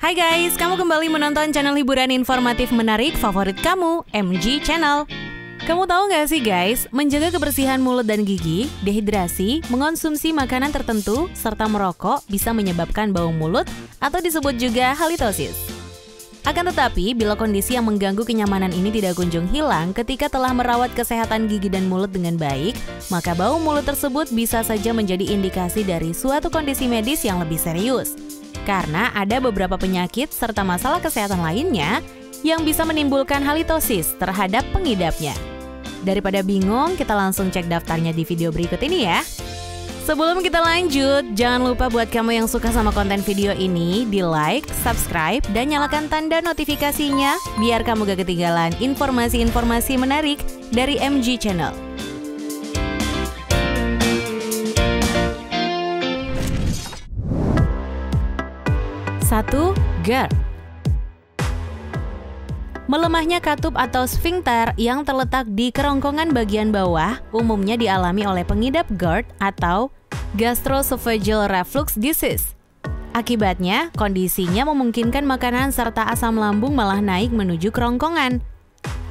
Hai guys, kamu kembali menonton channel hiburan informatif menarik favorit kamu, MG Channel. Kamu tahu nggak sih guys, menjaga kebersihan mulut dan gigi, dehidrasi, mengonsumsi makanan tertentu, serta merokok bisa menyebabkan bau mulut atau disebut juga halitosis. Akan tetapi, bila kondisi yang mengganggu kenyamanan ini tidak kunjung hilang ketika telah merawat kesehatan gigi dan mulut dengan baik, maka bau mulut tersebut bisa saja menjadi indikasi dari suatu kondisi medis yang lebih serius. Karena ada beberapa penyakit serta masalah kesehatan lainnya yang bisa menimbulkan halitosis terhadap pengidapnya. Daripada bingung, kita langsung cek daftarnya di video berikut ini ya. Sebelum kita lanjut, jangan lupa buat kamu yang suka sama konten video ini, di like, subscribe, dan nyalakan tanda notifikasinya biar kamu gak ketinggalan informasi-informasi menarik dari MG Channel. 1. GERD. Melemahnya katup atau sphincter yang terletak di kerongkongan bagian bawah umumnya dialami oleh pengidap GERD atau gastroesophageal reflux disease. Akibatnya, kondisinya memungkinkan makanan serta asam lambung malah naik menuju kerongkongan.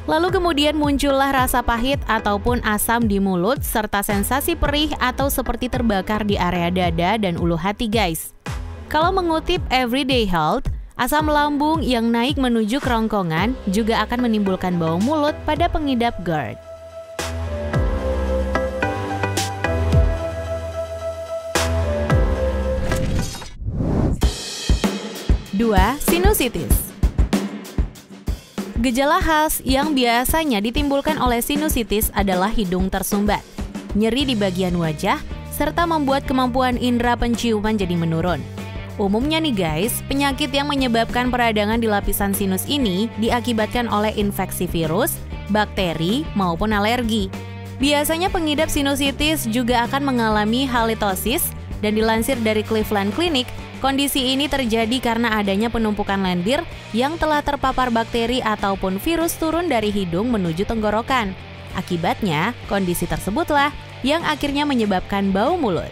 Lalu kemudian muncullah rasa pahit ataupun asam di mulut serta sensasi perih atau seperti terbakar di area dada dan ulu hati guys. Kalau mengutip Everyday Health, asam lambung yang naik menuju kerongkongan juga akan menimbulkan bau mulut pada pengidap GERD. 2. Sinusitis. Gejala khas yang biasanya ditimbulkan oleh sinusitis adalah hidung tersumbat, nyeri di bagian wajah, serta membuat kemampuan indera penciuman jadi menurun. Umumnya nih guys, penyakit yang menyebabkan peradangan di lapisan sinus ini diakibatkan oleh infeksi virus, bakteri, maupun alergi. Biasanya pengidap sinusitis juga akan mengalami halitosis dan dilansir dari Cleveland Clinic, kondisi ini terjadi karena adanya penumpukan lendir yang telah terpapar bakteri ataupun virus turun dari hidung menuju tenggorokan. Akibatnya, kondisi tersebutlah yang akhirnya menyebabkan bau mulut.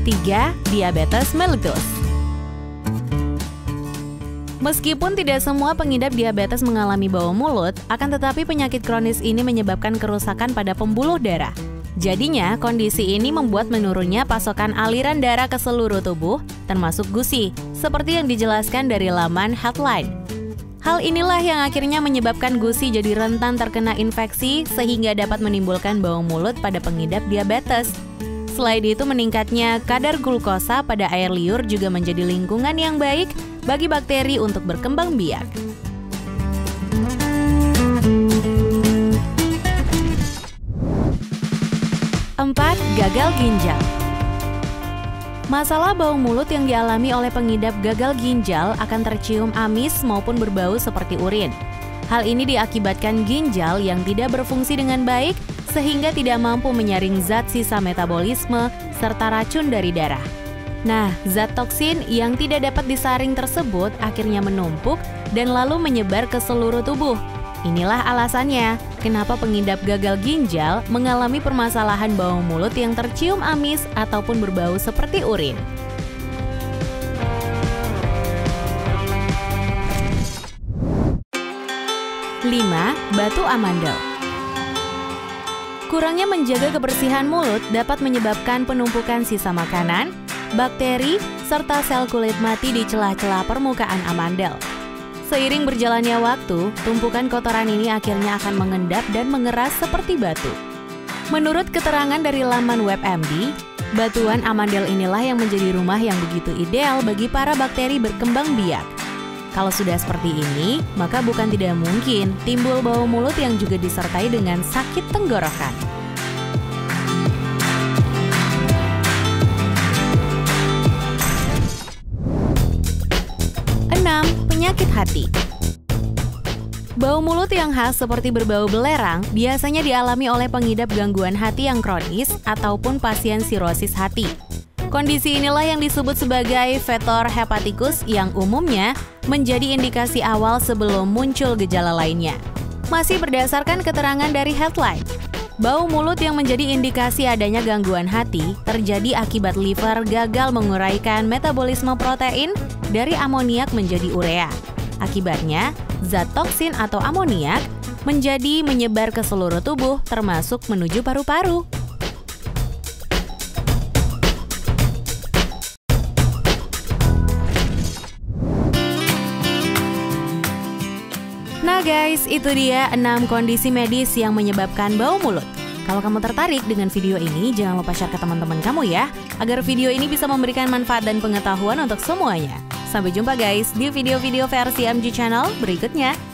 3. Diabetes mellitus. Meskipun tidak semua pengidap diabetes mengalami bau mulut, akan tetapi penyakit kronis ini menyebabkan kerusakan pada pembuluh darah. Jadinya, kondisi ini membuat menurunnya pasokan aliran darah ke seluruh tubuh, termasuk gusi, seperti yang dijelaskan dari laman Headline. Hal inilah yang akhirnya menyebabkan gusi jadi rentan terkena infeksi sehingga dapat menimbulkan bau mulut pada pengidap diabetes. Selain itu, meningkatnya kadar glukosa pada air liur juga menjadi lingkungan yang baik bagi bakteri untuk berkembang biak. 4. Gagal ginjal. Masalah bau mulut yang dialami oleh pengidap gagal ginjal akan tercium amis maupun berbau seperti urin. Hal ini diakibatkan ginjal yang tidak berfungsi dengan baik sehingga tidak mampu menyaring zat sisa metabolisme serta racun dari darah. Nah, zat toksin yang tidak dapat disaring tersebut akhirnya menumpuk dan lalu menyebar ke seluruh tubuh. Inilah alasannya kenapa pengidap gagal ginjal mengalami permasalahan bau mulut yang tercium amis ataupun berbau seperti urin. 5. Batu amandel. Kurangnya menjaga kebersihan mulut dapat menyebabkan penumpukan sisa makanan, bakteri, serta sel kulit mati di celah-celah permukaan amandel. Seiring berjalannya waktu, tumpukan kotoran ini akhirnya akan mengendap dan mengeras seperti batu. Menurut keterangan dari laman WebMD, batuan amandel inilah yang menjadi rumah yang begitu ideal bagi para bakteri berkembang biak. Kalau sudah seperti ini, maka bukan tidak mungkin timbul bau mulut yang juga disertai dengan sakit tenggorokan. 6. Penyakit hati. Bau mulut yang khas seperti berbau belerang biasanya dialami oleh pengidap gangguan hati yang kronis ataupun pasien sirosis hati. Kondisi inilah yang disebut sebagai fetor hepaticus yang umumnya menjadi indikasi awal sebelum muncul gejala lainnya. Masih berdasarkan keterangan dari Headline, bau mulut yang menjadi indikasi adanya gangguan hati terjadi akibat liver gagal menguraikan metabolisme protein dari amoniak menjadi urea. Akibatnya, zat toksin atau amoniak menjadi menyebar ke seluruh tubuh termasuk menuju paru-paru. Nah guys, itu dia 6 kondisi medis yang menyebabkan bau mulut. Kalau kamu tertarik dengan video ini, jangan lupa share ke teman-teman kamu ya, agar video ini bisa memberikan manfaat dan pengetahuan untuk semuanya. Sampai jumpa guys di video-video versi MG Channel berikutnya.